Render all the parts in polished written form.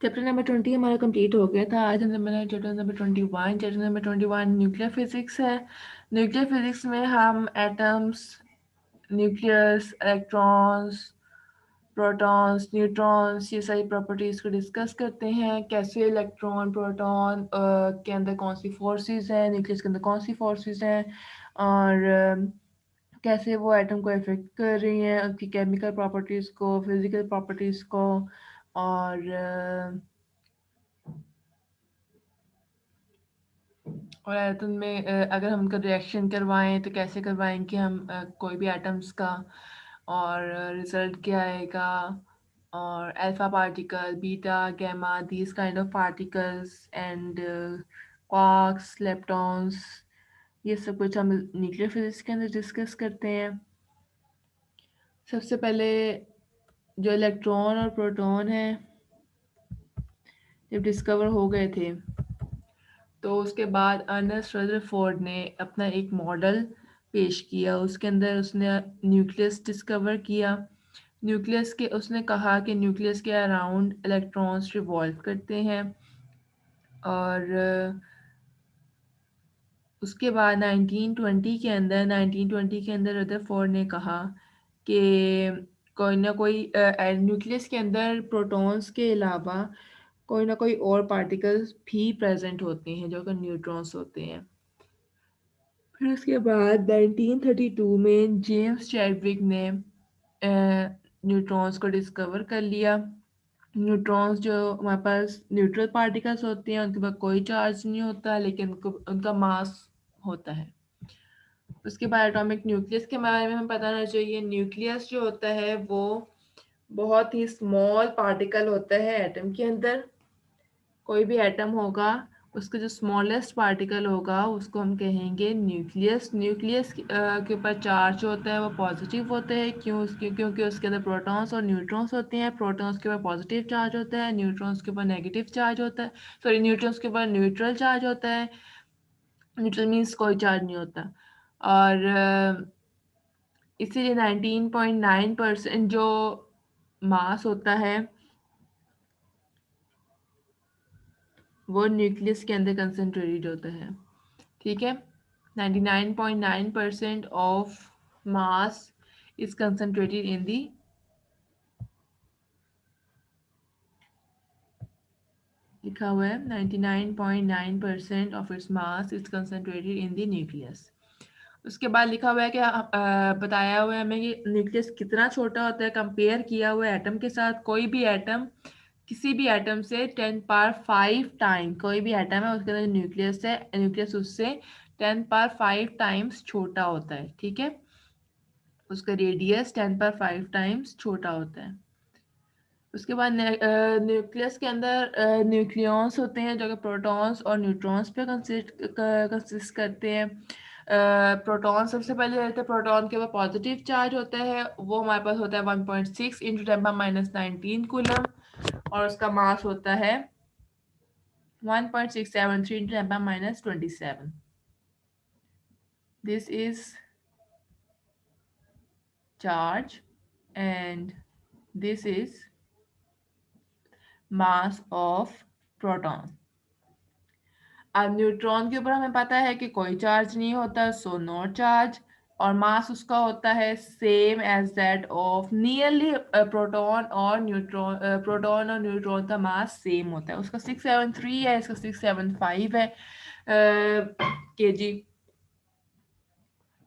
Chapter number 20 हमारा complete हो गया था। आज हम मेरा chapter number 21 chapter number 21 nuclear physics है। न्यूक्लियर फिजिक्स में हम atoms, nucleus, electrons, protons, neutrons, ये सारी प्रॉपर्टीज़ को डिस्कस करते हैं। कैसे इलेक्ट्रॉन, प्रोटॉन के अंदर कौन सी फोर्सेस हैं, न्यूक्लियस के अंदर कौन सी फोर्सेस हैं, और कैसे वो एटम को इफेक्ट कर रही हैं, उसकी केमिकल प्रॉपर्टीज़ को, फिजिकल प्रॉपर्टीज़ को, और एटम में अगर हम उनका रिएक्शन करवाएं तो कैसे करवाएं कि हम कोई भी एटम्स का, और रिजल्ट क्या आएगा, और alpha particle, beta, gamma, these kind of particles and quarks, leptons, ये सब कुछ हम न्यूक्लियर फिजिक्स के अंदर डिस्कस करते हैं। सबसे पहले जो इलेक्ट्रॉन और प्रोटॉन है जब डिस्कवर हो गए थे, तो उसके बाद अर्नेस्ट रदरफोर्ड ने अपना एक मॉडल पेश किया। उसके अंदर उसने न्यूक्लियस डिस्कवर किया। न्यूक्लियस के उसने कहा कि न्यूक्लियस के अराउंड इलेक्ट्रॉन्स रिवॉल्व करते हैं। और उसके बाद 1920 के अंदर रदरफोर्ड ने कहा कि कोई ना कोई न्यूक्लियस के अंदर प्रोटॉन्स के अलावा कोई ना कोई और पार्टिकल्स भी प्रेजेंट होते हैं जो कि न्यूट्रॉन्स होते हैं। फिर उसके बाद 1932 में जेम्स चैडविक ने न्यूट्रॉन्स को डिस्कवर कर लिया। न्यूट्रॉन्स जो हमारे पास न्यूट्रल पार्टिकल्स होते हैं, उनके पास कोई चार्ज नहीं होता, लेकिन उनका मास होता है। उसके बाद एटॉमिक न्यूक्लियस के बारे में हमें पता होना चाहिए। न्यूक्लियस जो होता है वो बहुत ही स्मॉल पार्टिकल होता है एटम के अंदर। कोई भी एटम होगा, उसका जो स्मॉलेस्ट पार्टिकल होगा उसको हम कहेंगे न्यूक्लियस। न्यूक्लियस के ऊपर चार्ज होता है वो पॉजिटिव होता है। क्योंकि उसके अंदर प्रोटॉन्स और न्यूट्रॉन्स होते हैं। प्रोटॉन्स के ऊपर पॉजिटिव चार्ज होता है, न्यूट्रॉन्स के ऊपर नेगेटिव चार्ज होता है, सॉरी न्यूट्रॉन्स के ऊपर न्यूट्रल चार्ज होता है। न्यूट्रल मीन्स कोई चार्ज नहीं होता। और इसीलिए 19.9% जो मास होता है वो न्यूक्लियस के अंदर कंसंट्रेटेड होता है। ठीक है, 99.9% of mass is concentrated in the लिखा हुआ है 99.9% of its mass is concentrated in the nucleus. उसके बाद लिखा हुआ है कि बताया हुआ है हमें कि न्यूक्लियस कितना छोटा होता है कंपेयर किया हुआ है एटम के साथ। कोई भी एटम किसी भी एटम से 10⁵ टाइम, कोई भी एटम है उसके अंदर न्यूक्लियस है, न्यूक्लियस उससे 10⁵ टाइम्स छोटा होता है। ठीक है, उसका रेडियस 10⁵ टाइम्स छोटा होता है। उसके बाद न्यूक्लियस के अंदर न्यूक्लियॉन्स होते हैं जो कि प्रोटॉन्स और न्यूट्रॉन्स पे कंसिस्ट करते हैं। प्रोटॉन सबसे पहले रहते हैं। प्रोटॉन के ऊपर पॉजिटिव चार्ज होता है, वो हमारे पास होता है 1.6 इंटू 10⁻⁻19 कूलम, और उसका मास होता है 1.673 into 10⁻⁻27। This is charge and this is mass of proton। अब न्यूट्रॉन के ऊपर हमें पता है कि कोई चार्ज नहीं होता, सो नो चार्ज, और मास उसका होता है same as that of nearly proton और न्यूट्रॉन। प्रोटॉन और न्यूट्रॉन का मास सेम होता है। उसका 673 है, इसका 675 है केजी।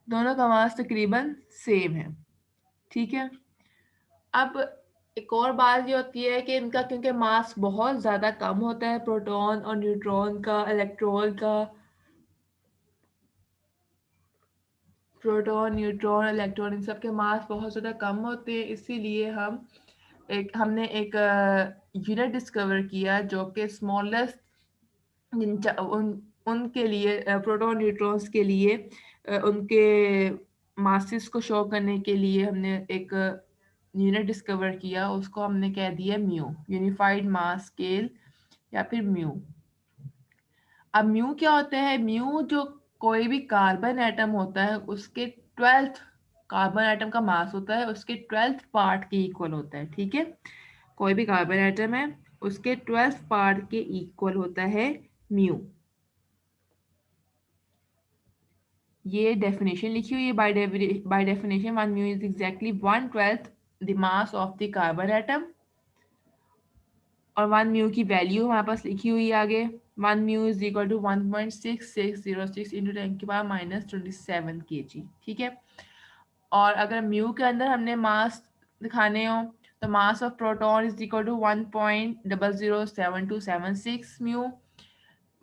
दोनों का मास तकरीबन सेम है। ठीक है, अब एक और बात ये होती है कि इनका क्योंकि मास बहुत ज़्यादा कम होता है, प्रोटॉन और न्यूट्रॉन का, इलेक्ट्रॉन का, प्रोटॉन, न्यूट्रॉन, इलेक्ट्रॉन, इन सब के मास बहुत ज़्यादा कम होते हैं। इसीलिए हमने एक यूनिट डिस्कवर किया जो कि स्मॉलेस्ट उनके लिए, प्रोटॉन न्यूट्रॉन्स के लिए, उनके मासेस को शो करने के लिए हमने एक यूनिट डिस्कवर किया। उसको हमने कह दिया म्यू, यूनिफाइड मास स्केल, या फिर म्यू। अब म्यू क्या होता है? म्यू जो कोई भी कार्बन एटम होता है उसके 12th कार्बन एटम का मास होता है उसके 12th पार्ट के इक्वल होता है। ठीक है, कोई भी कार्बन एटम है उसके 12th पार्ट के इक्वल होता है म्यू। ये डेफिनेशन लिखी हुई है। By definition 1 mu is exactly 1/12 the mass of the carbon atom. और 1 म्यू की वैल्यू हमारे पास लिखी हुई है आगे। 1 mu is equal to 1.6606 into 10⁻27 kg। ठीक है। और अगर म्यू के अंदर हमने मास दिखाने हो तो mass of proton is equal to 1.007276 mu.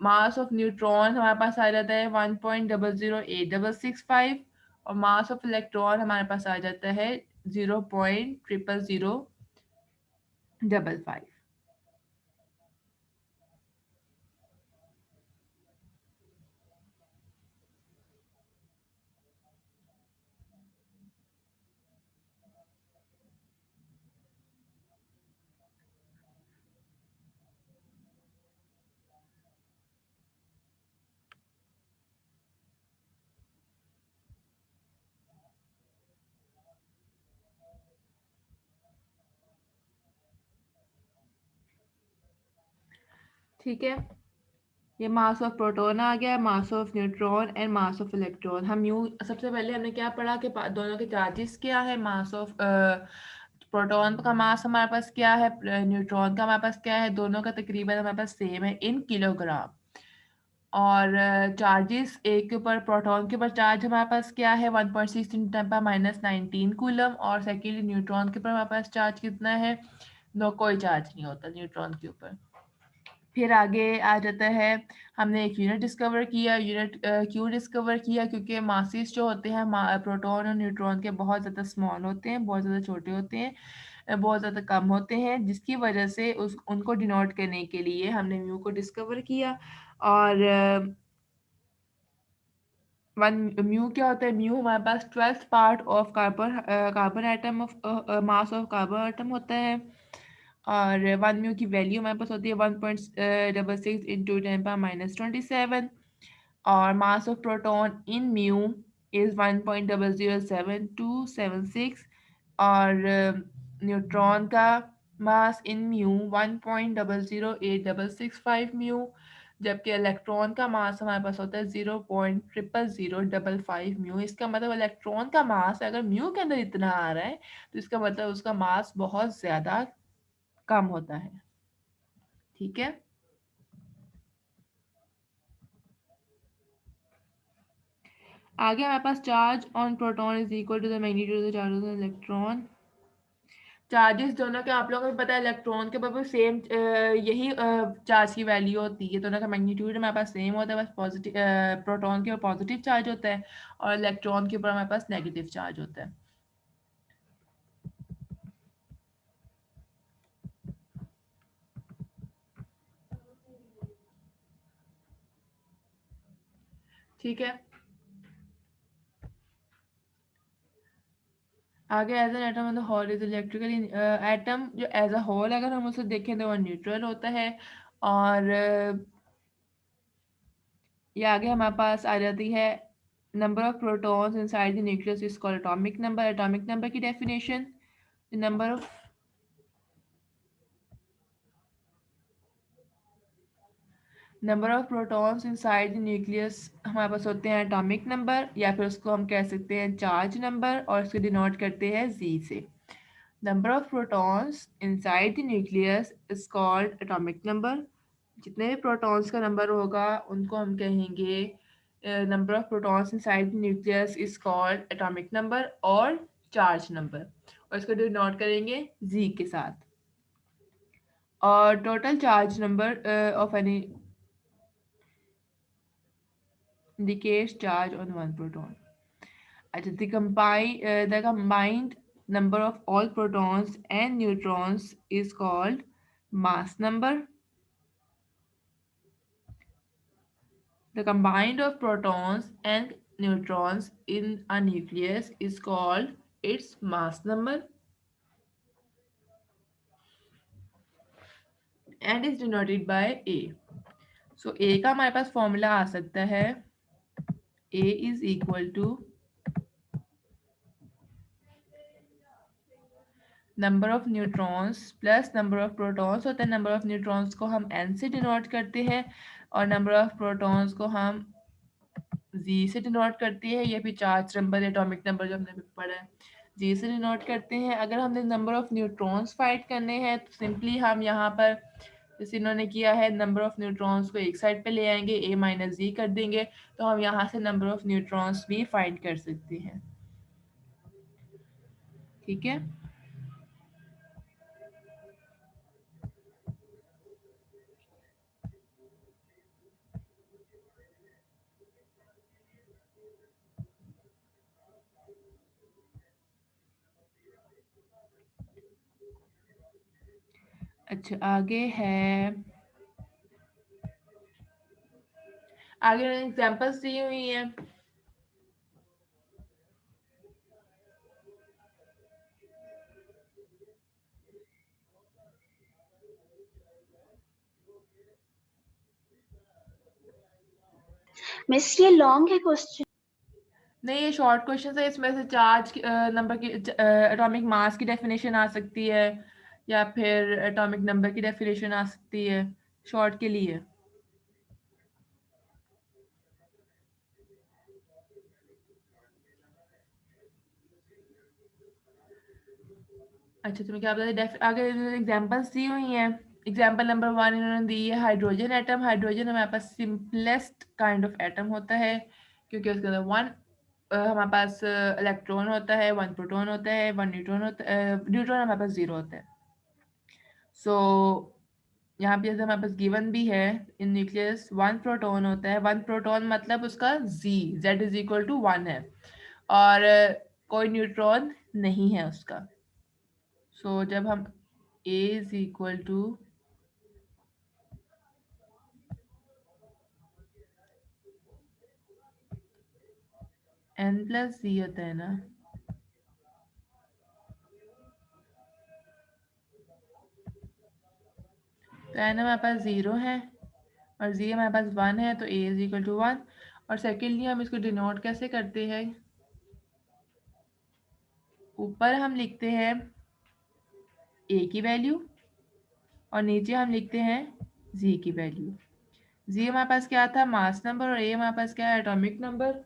Mass of neutron हमारे पास आ जाता है 1.008665। और मास ऑफ इलेक्ट्रॉन हमारे पास आ जाता है 0.0055। ठीक है। ये मास ऑफ प्रोटॉन आ गया, मास of neutron and mass of electron. हम यूं सबसे पहले हमने क्या पढ़ा कि दोनों के चार्जेस क्या है। मास ऑफ प्रोटॉन का मास हमारे पास क्या है, न्यूट्रॉन का हमारे पास क्या है, दोनों का तकरीबन हमारे पास सेम है इन किलोग्राम। और चार्जेस एक के ऊपर प्रोटॉन के ऊपर चार्ज हमारे पास क्या है 1.6 × 10⁻19 कूलम। और सेकेंडली न्यूट्रॉन के ऊपर हमारे पास चार्ज कितना है, नो कोई चार्ज नहीं होता न्यूट्रॉन के ऊपर। फिर आगे आ जाता है, हमने एक यूनिट डिस्कवर किया। यूनिट क्यों डिस्कवर किया, क्योंकि मासेस जो होते हैं प्रोटॉन और न्यूट्रॉन के बहुत ज़्यादा स्मॉल होते हैं, बहुत ज़्यादा छोटे होते हैं, बहुत ज़्यादा कम होते हैं, जिसकी वजह से उनको डिनोट करने के लिए हमने म्यू को डिस्कवर किया। और वन म्यू क्या होता है, म्यू हमारे पास 12th part of carbon atom of mass of carbon atom होता है। और 1 म्यू की वैल्यू हमारे पास होती है 1.66 इंटू 10⁻27। और मास of proton in mu is 1.007276। और न्यूट्रॉन का मास इन म्यू 1.008665 म्यू। जबकि इलेक्ट्रॉन का मास हमारे पास होता है 0.000055 म्यू। इसका मतलब इलेक्ट्रॉन का मास अगर म्यू के अंदर इतना आ रहा है तो इसका मतलब उसका मास बहुत ज़्यादा कम होता है। ठीक है। आगे हमारे पास charge on proton is equal to the magnitude of the charge on electron. Charges दोनों के आप लोगों को पता है, इलेक्ट्रॉन के ऊपर सेम यही चार्ज की वैल्यू होती है। दोनों का मैग्नीट्यूड हमारे पास सेम होता है, बस पॉजिटिव प्रोटॉन के ऊपर पॉजिटिव चार्ज होता है और इलेक्ट्रॉन के ऊपर हमारे पास नेगेटिव चार्ज होता है। ठीक है। आगे as an atom on the whole is electrically atom जो एज अ होल अगर हम उसे देखें तो वो न्यूट्रल होता है। और ये आगे हमारे पास आ जाती है number of protons inside the nucleus is called atomic number. Atomic number की definition, number of protons inside the nucleus हमारे पास होते हैं एटॉमिक नंबर, या फिर उसको हम कह सकते हैं चार्ज नंबर, और इसको डिनोट करते हैं जी से। Number of protons inside the nucleus is called atomic number. जितने भी प्रोटॉन्स का नंबर होगा उनको हम कहेंगे number of protons inside the nucleus is called atomic number और चार्ज नंबर, और इसको डिनोट करेंगे जी के साथ। और total charge number of any indicates charge on one proton. The combined number of all protons and neutrons is called mass number. The combined of protons and neutrons in a nucleus is called its mass number and is denoted by A. So A का हमारे पास formula आ सकता है, A is equal to number of neutrons plus number of protons होता है। Number of neutrons को हम n से denote करते हैं और नंबर ऑफ प्रोटॉन्स को हम z से डिनोट करते हैं, या फिर चार्ज नंबर या एटॉमिक नंबर जो हमने पढ़ा है जी से डिनोट करते हैं। अगर हमने नंबर ऑफ न्यूट्रॉन्स फाइंड करने हैं तो सिंपली हम यहाँ पर जैसे इन्होंने किया है, नंबर ऑफ न्यूट्रॉन्स को एक साइड पे ले आएंगे, a माइनस जी कर देंगे, तो हम यहाँ से नंबर ऑफ न्यूट्रॉन्स भी फाइंड कर सकते हैं। ठीक है, अच्छा आगे है, आगे एग्जांपल्स दी हुई हैं। मिस ये लॉन्ग है क्वेश्चन? नहीं, ये शॉर्ट क्वेश्चन है, इसमें से चार्ज नंबर की एटॉमिक मास की डेफिनेशन आ सकती है, या फिर एटॉमिक नंबर की डेफिनेशन आ सकती है, शॉर्ट के लिए। अच्छा, तुम्हें क्या पता है? आगे एग्जांपल्स दी हुई हैं। एग्जांपल नंबर 1 इन्होंने दी है हाइड्रोजन एटम। हाइड्रोजन हमारे पास सिंपलेस्ट काइंड ऑफ एटम होता है, क्योंकि उसके अंदर वन हमारे पास इलेक्ट्रॉन होता है, वन प्रोटॉन होता है, वन न्यूट्रॉन होता है, न्यूट्रॉन हमारे पास 0 होता है। सो यहाँ पे जैसे हमारे पास गिवन भी है, इन न्यूक्लियस वन प्रोटॉन होता है। वन प्रोटॉन मतलब उसका जेड इज इक्वल टू 1 है, और कोई न्यूट्रॉन नहीं है उसका। सो जब हम a is equal to n plus g होता है ना, तो n हमारे पास 0 है और z हमारे पास 1 है, तो a इज इक्वल टू 1। और सेकेंडली हम इसको डिनोट कैसे करते हैं? ऊपर हम लिखते हैं a की वैल्यू और नीचे हम लिखते हैं z की वैल्यू। z हमारे पास क्या था? मास नंबर। और a हमारे पास क्या है? Atomic number.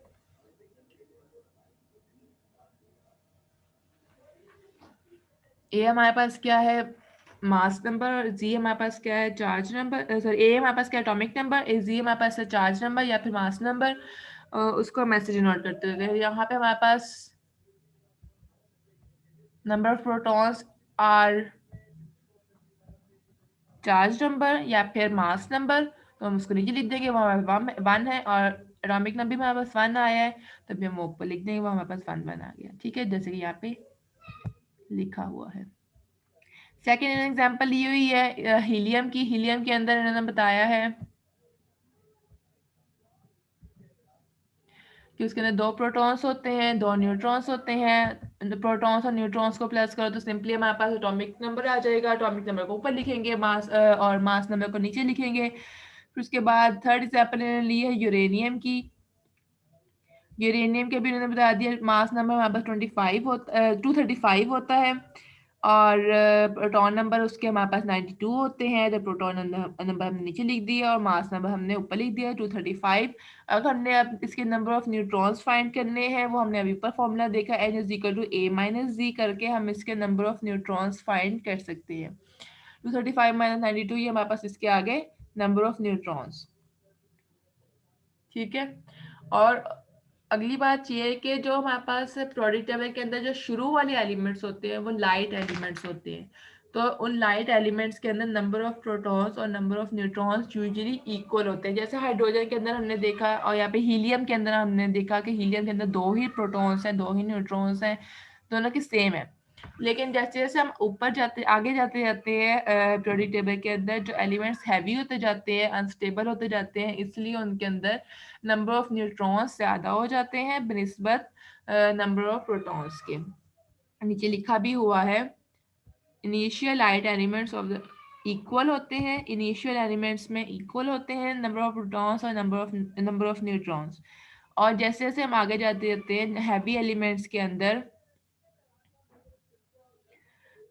a हमारे पास क्या है? मास नंबर। और z हमारे पास क्या है? Charge number. सॉरी, a हमारे पास क्या? Atomic number. z हमारे पास है चार्ज नंबर या फिर मास नंबर। उसको हम ऐसे डिनोट करते हैं। यहाँ पे हमारे पास number of protons are charge number या फिर मास नंबर, तो हम उसको नीचे लिख देंगे, वो हमारे पास 1 है। और एटॉमिक नंबर भी हमारे पास 1 आया है, तभी हम ऊपर लिख देंगे वो हमारे पास 1 आ गया। ठीक है, जैसे कि यहाँ पे लिखा हुआ है। सेकेंड एग्जांपल ली हुई है हीलियम की। हीलियम के अंदर इन्होंने बताया है कि उसके अंदर 2 प्रोटॉन्स होते हैं, 2 न्यूट्रॉन्स होते हैं। प्रोटॉन्स और न्यूट्रॉन्स को प्लस करो तो सिंपली हमारे पास एटॉमिक नंबर आ जाएगा। एटॉमिक नंबर को ऊपर लिखेंगे, मास और मास नंबर को नीचे लिखेंगे। फिर उसके बाद थर्ड एग्जाम्पल इन्होंने ली है यूरेनियम की। यूरेनियम के भी उन्होंने बता दिया, मास नंबर हमारे पास 235 होता है, और प्रोटॉन नंबर उसके हमारे पास 92 होते हैं। तो प्रोटॉन नंबर हमने नीचे लिख दिया और मास नंबर हमने ऊपर लिख दिया 235। अगर हमने अब इसके नंबर ऑफ न्यूट्रॉन्स फाइंड करने हैं, वो हमने अभी ऊपर फॉर्मूला देखा, n is equal to a minus g करके हम इसके नंबर ऑफ न्यूट्रॉन्स फाइंड कर सकते हैं। 235 माइनस 92, ये हमारे पास इसके आगे नंबर ऑफ न्यूट्रॉन्स। ठीक है, और अगली बात ये है कि जो हमारे पास प्रोडक्ट टेबल के अंदर जो शुरू वाले एलिमेंट्स होते हैं वो लाइट एलिमेंट्स होते हैं। तो उन लाइट एलिमेंट्स के अंदर नंबर ऑफ प्रोटॉन्स और number of neutrons usually equal होते हैं। जैसे हाइड्रोजन के अंदर हमने देखा, और यहाँ पे हीलियम के अंदर हमने देखा कि हीलियम के अंदर 2 ही प्रोटॉन्स हैं, 2 ही न्यूट्रॉन्स हैं, दोनों की सेम है। लेकिन जैसे जैसे हम ऊपर जाते आगे जाते जाते हैं पीरियोडिक टेबल के अंदर, जो एलिमेंट्स हैवी होते जाते हैं, अनस्टेबल होते जाते हैं, इसलिए उनके अंदर नंबर ऑफ न्यूट्रॉन्स ज़्यादा हो जाते हैं बनिस्बत नंबर ऑफ प्रोटॉन्स के। नीचे लिखा भी हुआ है, initial light elements of the equal होते हैं, इनिशियल एलिमेंट्स में इक्वल होते हैं नंबर ऑफ प्रोटॉन्स और नंबर ऑफ न्यूट्रॉन्स। और जैसे जैसे हम आगे जाते जाते हैं हैवी एलिमेंट्स के अंदर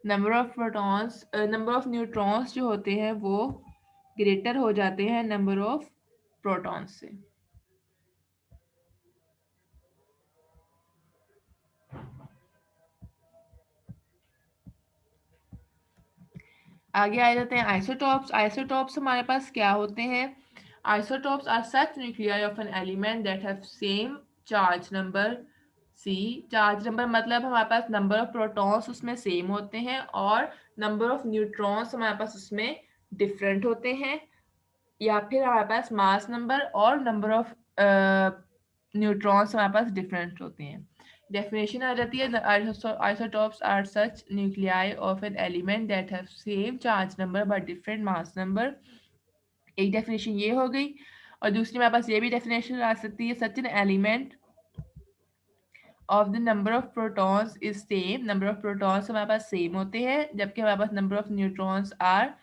number of protons number of neutrons जो होते हैं वो ग्रेटर हो जाते हैं नंबर ऑफ प्रोटॉन्स से। आगे आ जाते हैं आइसोटॉप्स। आइसोटॉप्स हमारे पास क्या होते हैं? Isotopes are such nuclei of an element that have same charge number सी। चार्ज नंबर मतलब हमारे पास नंबर ऑफ प्रोटॉन्स उसमें सेम होते हैं और नंबर ऑफ न्यूट्रॉन्स हमारे पास उसमें डिफरेंट होते हैं, या फिर हमारे पास मास नंबर और नंबर ऑफ न्यूट्रॉन्स हमारे पास डिफरेंट होते हैं। डेफिनेशन आ जाती है isotopes are such nuclei of an element that have same charge number but different mass number. एक डेफिनेशन ये हो गई, और दूसरी हमारे पास ये भी डेफिनेशन आ सकती है, such an element of the number of protons is same. Number of protons हमारे पास सेम होते हैं जबकि हमारे पास number of neutrons are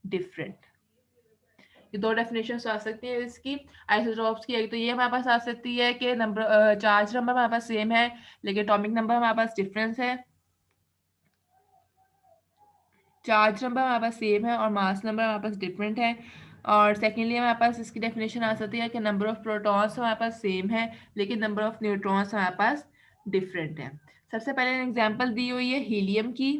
different. ये दो डेफिनेशन आ सकती है इसकी आइसोटॉप्स की। एक तो ये हमारे पास आ सकती है कि नंबर चार्ज नंबर हमारे पास सेम है लेकिन एटॉमिक नंबर हमारे पास डिफरेंस है। चार्ज नंबर हमारे पास सेम है और मास नंबर हमारे पास डिफरेंट है। और सेकेंडली हमारे पास इसकी डेफिनेशन आ सकती है कि नंबर ऑफ प्रोटॉन्स हमारे पास सेम है लेकिन नंबर ऑफ न्यूट्रॉन्स हमारे पास डिफरेंट है। सबसे पहले एग्जांपल दी हुई है हीलियम की।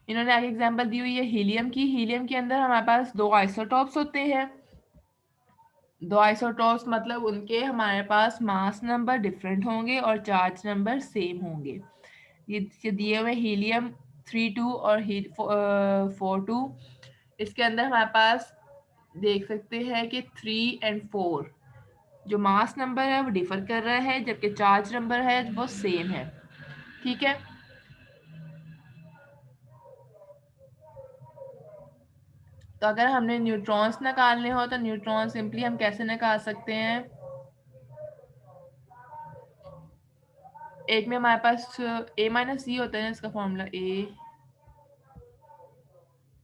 इन्होंने आगे एग्जांपल दी हुई है हीलियम की। हीलियम के अंदर हमारे पास दो आइसोटॉप्स होते हैं। दो आइसोटॉप्स मतलब उनके हमारे पास मास नंबर डिफरेंट होंगे और चार्ज नंबर सेम होंगे। ये दिए हुए हीलियम 3 2 और 4 2। इसके अंदर हमारे पास देख सकते हैं कि 3 और 4 जो मास नंबर है वो डिफर कर रहा है जबकि चार्ज नंबर है वो सेम है। ठीक है, तो अगर हमने न्यूट्रॉन्स निकालने हो तो न्यूट्रॉन सिंपली हम कैसे निकाल सकते हैं? एक में हमारे पास ए माइनस सी होता है ना, इसका formula a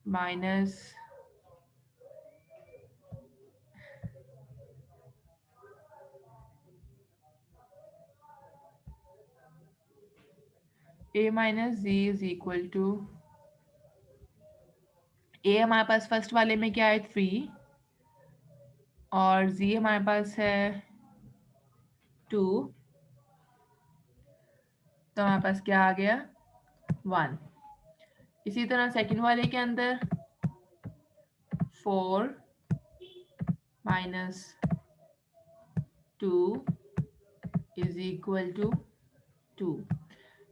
minus g is equal to a. हमारे पास फर्स्ट वाले में क्या है 3 और जी हमारे पास है 2, तो हमारे पास क्या आ गया 1। इसी तरह सेकंड वाले के अंदर 4 minus 2 is equal to 2।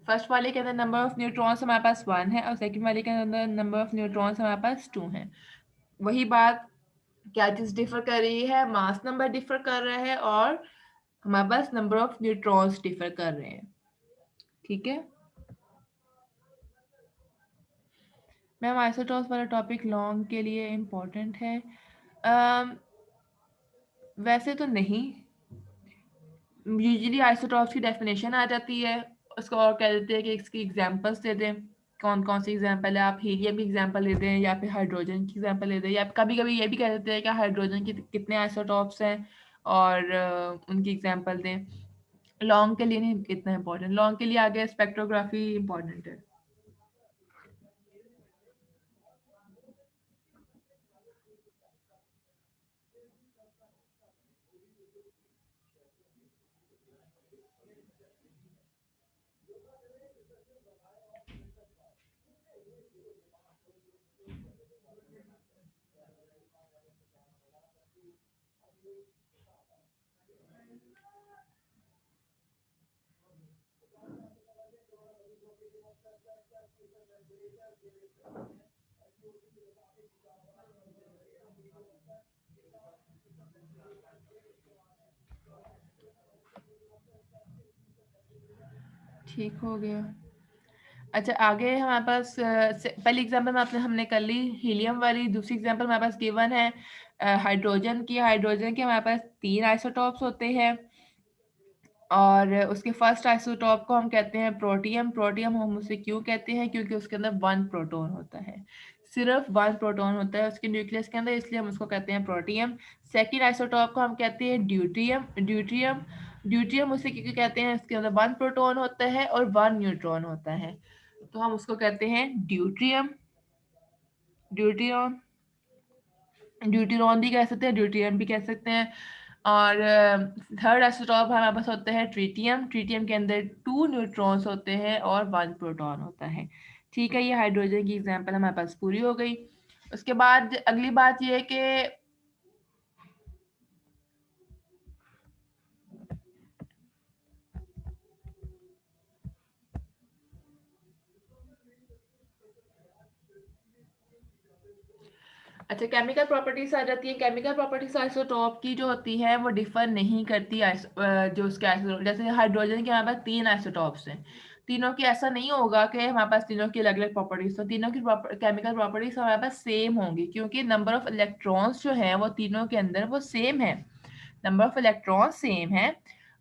First वाले के अंदर नंबर ऑफ न्यूट्रॉन्स हमारे पास 1 है और सेकंड वाले के अंदर नंबर ऑफ न्यूट्रॉन्स हमारे पास 2 है। वही बात, क्या चीज डिफर कर रही है? मास नंबर डिफर कर रहा है और हमारे पास नंबर ऑफ न्यूट्रॉन्स डिफर कर रहे हैं। ठीक है मैम, आइसोटॉप्स वाला टॉपिक लॉन्ग के लिए इम्पोर्टेंट है? वैसे तो नहीं, यूजुअली आइसोटॉप्स की डेफिनेशन आ जाती है, उसको और कह देते हैं कि इसकी एग्जांपल्स दे दें। कौन कौन सी एग्जांपल है? आप हीलियम की एग्जांपल दे दें या फिर हाइड्रोजन की एग्जांपल दे दें, या कभी कभी ये भी कह देते हैं कि हाइड्रोजन की कितने आइसोटॉप्स हैं और उनकी एग्जांपल दें। लॉन्ग के लिए नहीं इतना इम्पोर्टेंट, लॉन्ग के लिए आगे स्पेक्ट्रोग्राफी इम्पोर्टेंट है। ठीक हो गया। अच्छा, आगे हमारे पास पहली एग्जांपल में आपने हमने कर ली हीलियम वाली। दूसरी एग्जांपल हमारे पास गिवन है हाइड्रोजन की। हाइड्रोजन के हमारे पास 3 आइसोटॉप्स होते हैं और उसके फर्स्ट आइसोटॉप को हम कहते हैं प्रोटियम। प्रोटियम हम उसे क्यों कहते हैं? क्योंकि उसके अंदर 1 प्रोटॉन होता है। सिर्फ 1 प्रोटॉन होता है उसके न्यूक्लियस के अंदर, इसलिए हम उसको कहते हैं प्रोटियम। सेकेंड आइसोटॉप को हम कहते हैं ड्यूटियम। ड्यूटियम उसे क्योंकि कहते हैं इसके अंदर 1 प्रोटॉन होता है और 1 न्यूट्रॉन होता है, तो हम उसको कहते हैं ड्यूट्रियम, ड्यूटियम, ड्यूटिरॉन भी कह सकते हैं, ड्यूटियम भी कह सकते हैं। और थर्ड आइसोटॉप हमारे पास होता है ट्रीटियम। ट्रीटियम के अंदर 2 न्यूट्रॉन्स होते हैं और 1 प्रोटॉन होता है। ठीक है, ये हाइड्रोजन की एग्जांपल हमारे पास पूरी हो गई। उसके बाद अगली बात ये है कि अच्छा, केमिकल प्रॉपर्टीज आ जाती है। केमिकल प्रॉपर्टीज आइसोटॉप की जो होती है वो डिफर नहीं करती जो उसके आइसोटॉप, जैसे हाइड्रोजन के हमारे पास 3 आइसोटॉप्स हैं, तीनों की ऐसा नहीं होगा कि हमारे पास तीनों की अलग अलग प्रॉपर्टीज, तो तीनों की केमिकल प्रॉपर्टीज हमारे पास सेम होंगी, क्योंकि नंबर ऑफ इलेक्ट्रॉन्स जो है वो तीनों के अंदर वो सेम है, नंबर ऑफ इलेक्ट्रॉन्स सेम है।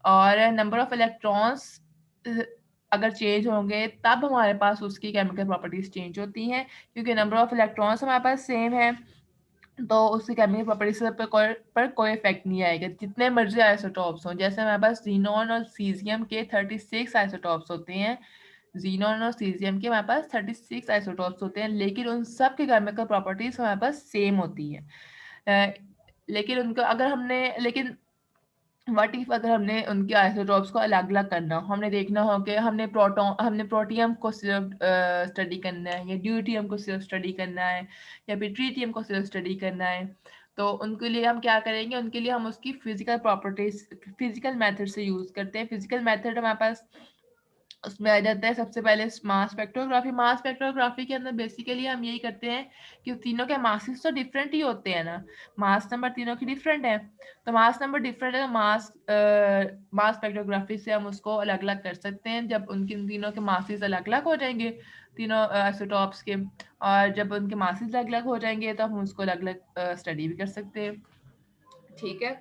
और नंबर ऑफ इलेक्ट्रॉन्स अगर चेंज होंगे तब हमारे पास उसकी केमिकल प्रॉपर्टीज चेंज होती हैं, क्योंकि नंबर ऑफ इलेक्ट्रॉन्स हमारे पास सेम है तो उसकी केमिकल प्रॉपर्टीज पर कोई इफेक्ट नहीं आएगा, जितने मर्जी आइसोटॉप्स हों। जैसे हमारे पास जीनोन और सीजियम के 36 आइसोटॉप्स होते हैं, जीनोन और सीजियम के हमारे पास 36 आइसोटॉप्स होते हैं, लेकिन उन सब की केमिकल प्रॉपर्टीज हमारे पास सेम होती है। लेकिन उनका अगर हमने लेकिन व्हाट इफ अगर हमने उनके आइसोटॉप्स को अलग अलग करना हो, हमने देखना हो कि हमने प्रोटियम को सिर्फ स्टडी करना है, या ड्यूटियम को सिर्फ स्टडी करना है, या फिर ट्रीटियम को सिर्फ स्टडी करना है, तो उनके लिए हम क्या करेंगे, उनके लिए हम उसकी फिजिकल प्रॉपर्टीज फिजिकल मेथड से यूज करते हैं। फिजिकल मेथड हमारे पास उसमें आ जाता है सबसे पहले मास स्पेक्ट्रोग्राफी। मास स्पेक्ट्रोग्राफी के अंदर बेसिकली हम यही करते हैं कि तीनों के मासेस तो डिफरेंट ही होते हैं ना, मास नंबर तीनों की डिफरेंट है, तो मास नंबर डिफरेंट है तो मास स्पेक्ट्रोग्राफी से हम उसको अलग अलग कर सकते हैं। जब उनके उन तीनों के मासेस अलग अलग हो जाएंगे, तीनों आइसोटॉप्स के, और जब उनके मासेस अलग अलग हो जाएंगे तो हम उसको अलग अलग स्टडी भी कर सकते हैं। ठीक है,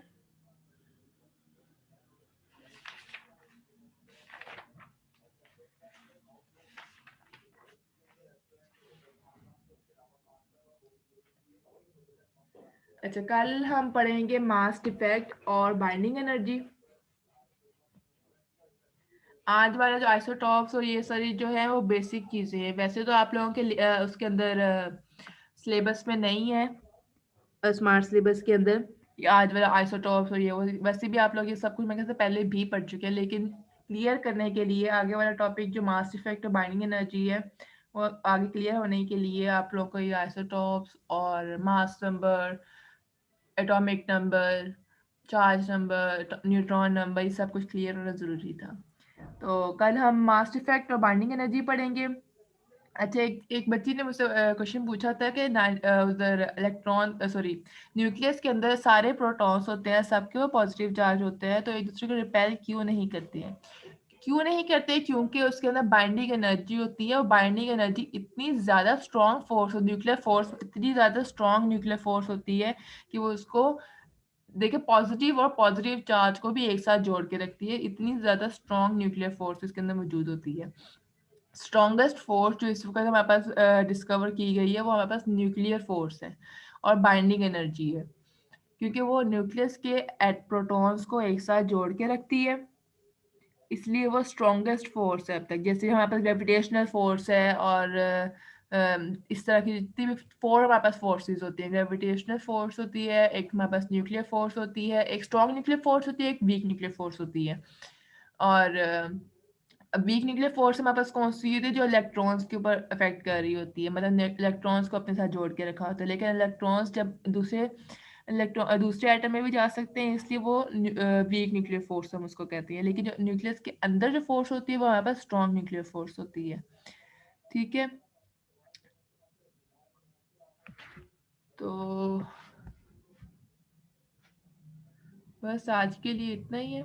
अच्छा कल हम पढ़ेंगे मास डिफेक्ट और बाइंडिंग एनर्जी। आज वाला जो आइसोटॉप्स और ये सारी जो है वो बेसिक चीजें हैं, वैसे तो आप लोगों के उसके अंदर सिलेबस में नहीं है, स्मार्ट सिलेबस के अंदर ये आज वाला आइसोटॉप्स और ये वो, वैसे भी आप लोग ये सब कुछ मेरे ख्याल से पहले भी पढ़ चुके हैं, लेकिन क्लियर करने के लिए आगे वाला टॉपिक जो मास इफेक्ट और बाइंडिंग एनर्जी है वो आगे क्लियर होने के लिए आप लोग को ये आइसोटॉप्स और mass number, atomic number, charge number, neutron number, ये सब कुछ क्लियर होना जरूरी था। तो कल हम मास इफेक्ट और बाइंडिंग एनर्जी पढ़ेंगे। अच्छा, एक बच्ची ने मुझसे क्वेश्चन पूछा था कि उधर इलेक्ट्रॉन सॉरी न्यूक्लियस के अंदर सारे प्रोटॉन्स होते हैं, सबके वो पॉजिटिव चार्ज होते हैं, तो एक दूसरे को रिपेल क्यों नहीं करते हैं? क्यों नहीं करते? क्योंकि उसके अंदर बाइंडिंग एनर्जी होती है, और बाइंडिंग एनर्जी इतनी ज़्यादा स्ट्रॉन्ग फोर्स, न्यूक्लियर फोर्स इतनी ज़्यादा स्ट्रॉन्ग न्यूक्लियर फोर्स होती है कि वो उसको देखिए पॉजिटिव और पॉजिटिव चार्ज को भी एक साथ जोड़ के रखती है, इतनी ज़्यादा स्ट्रॉन्ग न्यूक्लियर फोर्स इसके अंदर मौजूद होती है। स्ट्रॉन्गेस्ट फोर्स जो इस वक्त हमारे पास डिस्कवर की गई है वो हमारे पास न्यूक्लियर फोर्स है और बाइंडिंग एनर्जी है, क्योंकि वो न्यूक्लियस के एट प्रोटॉन्स को एक साथ जोड़ के रखती है, इसलिए वो स्ट्रॉन्गेस्ट फोर्स है अब तक। जैसे हमारे पास ग्रेविटेशनल फोर्स है और इस तरह की जितनी भी फोर हमारे पास फोर्सेस होती हैं, ग्रेविटेशनल फोर्स होती है, एक हमारे पास न्यूक्लियर फोर्स होती है, एक स्ट्रॉन्ग न्यूक्लियर फोर्स होती है, एक वीक न्यूक्लियर फोर्स होती है। और वीक न्यूक्लियर फोर्स हमारे पास कौन सी होती है? जो इलेक्ट्रॉन्स के ऊपर अफेक्ट कर रही होती है, मतलब इलेक्ट्रॉन्स को अपने साथ जोड़ के रखा होता है, लेकिन इलेक्ट्रॉन्स जब दूसरे एटम में भी जा सकते हैं, इसलिए वो वीक न्यूक्लियर फोर्स हम उसको कहते हैं। लेकिन जो न्यूक्लियस के अंदर जो फोर्स होती है वो हमारे पास स्ट्रॉन्ग न्यूक्लियर फोर्स होती है। ठीक है, तो बस आज के लिए इतना ही है।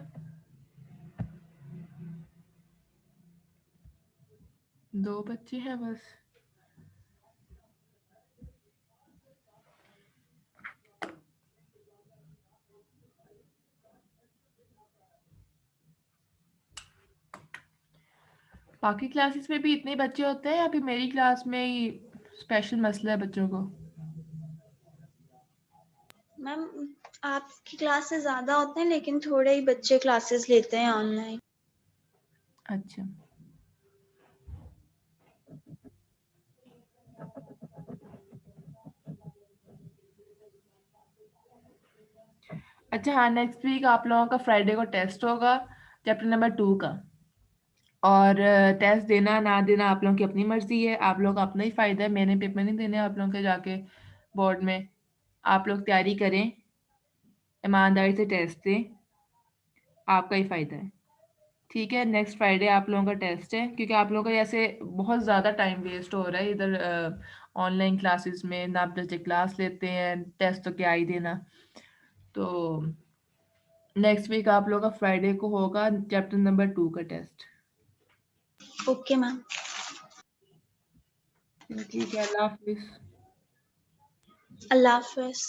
2 बच्चे हैं बस। बाकी क्लासेस में भी इतने बच्चे होते हैं या फिर मेरी क्लास में ही स्पेशल मसला है बच्चों को? मैम आपकी क्लासेस ज्यादा होते हैं लेकिन थोड़े ही बच्चे क्लासेस लेते हैं ऑनलाइन। अच्छा, अच्छा। हाँ, नेक्स्ट वीक आप लोगों का फ्राइडे को टेस्ट होगा चैप्टर नंबर 2 का। और टेस्ट देना ना देना आप लोगों की अपनी मर्जी है, आप लोग का अपना ही फायदा है। मैंने पेपर नहीं देने आप लोगों के जाके बोर्ड में। आप लोग तैयारी करें, ईमानदारी से टेस्ट दें, आपका ही फायदा है। ठीक है, नेक्स्ट फ्राइडे आप लोगों का टेस्ट है, क्योंकि आप लोगों का जैसे बहुत ज़्यादा टाइम वेस्ट हो रहा है इधर ऑनलाइन क्लासेस में, ना बच्चे क्लास लेते हैं, टेस्ट तो क्या ही देना। तो नेक्स्ट वीक आप लोगों का फ्राइडे को होगा चैप्टर नंबर 2 का टेस्ट। Okay ma'am. ठीक है, अल्लाह हाफिज़। अल्लाह हाफिज।